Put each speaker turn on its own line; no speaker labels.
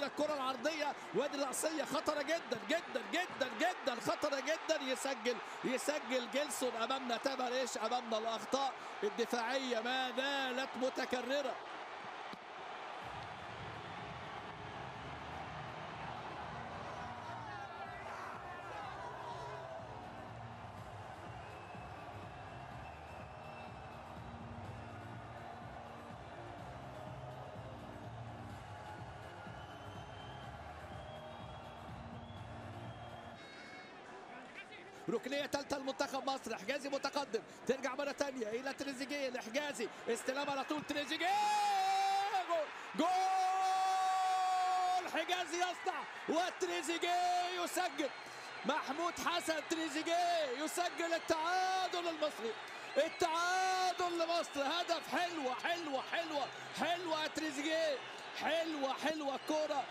الكرة العرضية وادي الرأسية خطرة جدا جدا جدا جدا، خطرة جدا. يسجل جيلسون أمامنا تماريش. أمامنا الأخطاء الدفاعية ما زالت متكررة. ركنيه ثالثه لمنتخب مصر. حجازي متقدم، ترجع مره ثانيه الى تريزيجيه لحجازي، استلام على طول تريزيجيه، جول جول. حجازي يصنع وتريزيجيه يسجل. محمود حسن تريزيجيه يسجل التعادل المصري. التعادل لمصر. هدف. حلوه حلوه حلوه حلوه تريزيجيه، حلوه الكوره